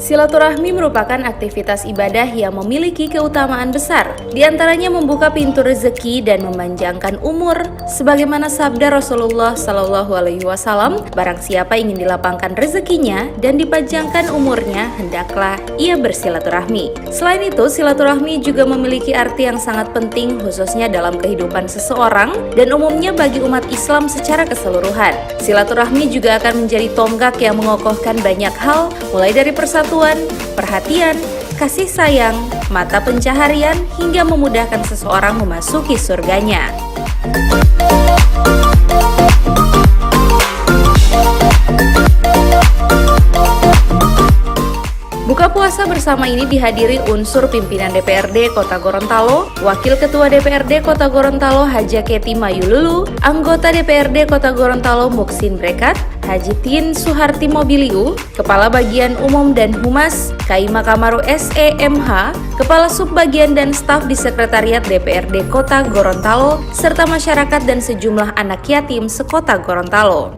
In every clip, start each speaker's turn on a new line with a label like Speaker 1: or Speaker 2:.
Speaker 1: Silaturahmi merupakan aktivitas ibadah yang memiliki keutamaan besar, di antaranya membuka pintu rezeki dan memanjangkan umur. Sebagaimana sabda Rasulullah SAW, barang siapa ingin dilapangkan rezekinya dan dipanjangkan umurnya, hendaklah ia bersilaturahmi. Selain itu, silaturahmi juga memiliki arti yang sangat penting khususnya dalam kehidupan seseorang dan umumnya bagi umat Islam secara keseluruhan. Silaturahmi juga akan menjadi tonggak yang mengokohkan banyak hal, mulai dari persatuan, perhatian, kasih sayang, mata pencaharian, hingga memudahkan seseorang memasuki surganya. Buka puasa bersama ini dihadiri unsur pimpinan DPRD Kota Gorontalo, Wakil Ketua DPRD Kota Gorontalo Haja Keti Mayululu, anggota DPRD Kota Gorontalo Muksin Brekat, Haji Tin Suharti Mobiliu, Kepala Bagian Umum dan Humas, Kaima Kamaru SEMH, Kepala Subbagian dan staf di Sekretariat DPRD Kota Gorontalo, serta masyarakat dan sejumlah anak yatim sekota Gorontalo.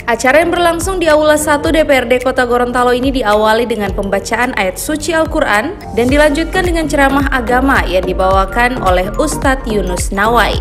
Speaker 1: Acara yang berlangsung di Aula 1 DPRD Kota Gorontalo ini diawali dengan pembacaan ayat suci Al-Quran dan dilanjutkan dengan ceramah agama yang dibawakan oleh Ustadz Yunus Nawai.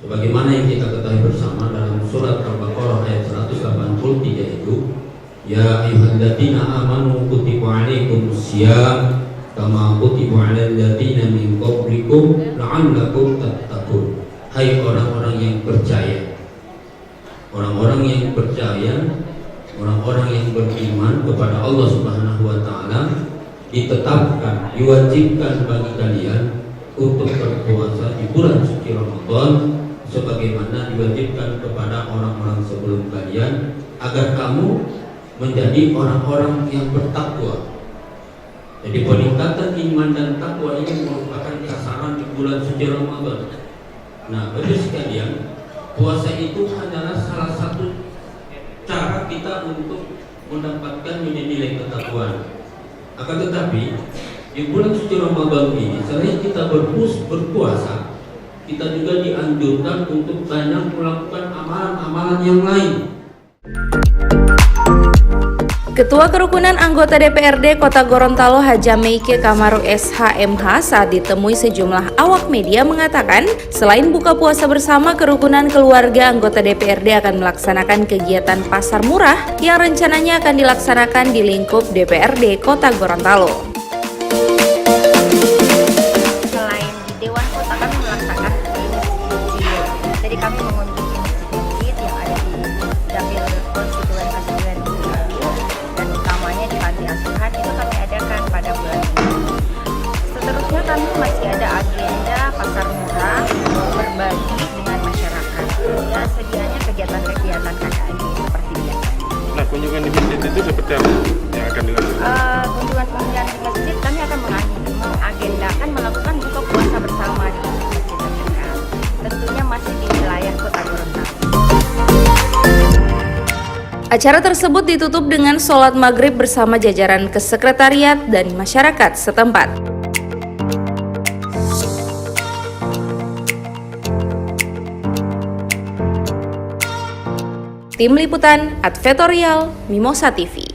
Speaker 2: Sebagaimana yang kita ketahui bersama dalam surat Al-Baqarah ayat 183 itu, ya ayyuhalladzina amanu kutiba alaikumusiyam kama kutiba alal ladzina min qablikum la'allakum tattaqun. Hai orang-orang yang percaya, orang-orang yang percaya, orang-orang yang beriman kepada Allah Subhanahu wa taala, ditetapkan, diwajibkan bagi kalian untuk berpuasa di bulan suci Ramadan sebagaimana diwajibkan kepada orang-orang sebelum kalian, agar kamu menjadi orang-orang yang bertakwa. Jadi peningkatan iman dan takwa ini merupakan sasaran di bulan suci Ramadan. Nah, bagi sekalian, puasa itu hanyalah salah satu cara kita untuk mendapatkan nilai ketakwaan. Akan tetapi di bulan suci Ramadan ini, selain kita berpuasa, kita juga dianjurkan untuk banyak melakukan amalan-amalan yang lain.
Speaker 1: Ketua Kerukunan Anggota DPRD Kota Gorontalo Haja Meike Kamaru SHMH saat ditemui sejumlah awak media mengatakan, selain buka puasa bersama, Kerukunan Keluarga Anggota DPRD akan melaksanakan kegiatan pasar murah yang rencananya akan dilaksanakan di lingkup DPRD Kota Gorontalo.
Speaker 3: Selain di Dewan Kota, kami melaksanakan jadi kami mengunjungi masjid-masjid yang ada di Dapil Konstituen Konstituen dan utamanya di panti asuhan itu kami adakan pada bulan ini. Seterusnya kami masih ada agenda pasar murah berbagi dengan masyarakat. Ya, sedianya kegiatan-kegiatan KKN seperti biasa.
Speaker 4: Nah, kunjungan di masjid itu seperti apa yang akan dilakukan?
Speaker 3: Kunjungan di masjid kami akan mengagendakan melakukan buka puasa bersama di masjid terdekat. Tentunya masih di wilayah Kota Gorontalo.
Speaker 1: Acara tersebut ditutup dengan sholat maghrib bersama jajaran kesekretariat dan masyarakat setempat. Tim Liputan Advertorial Mimosa TV.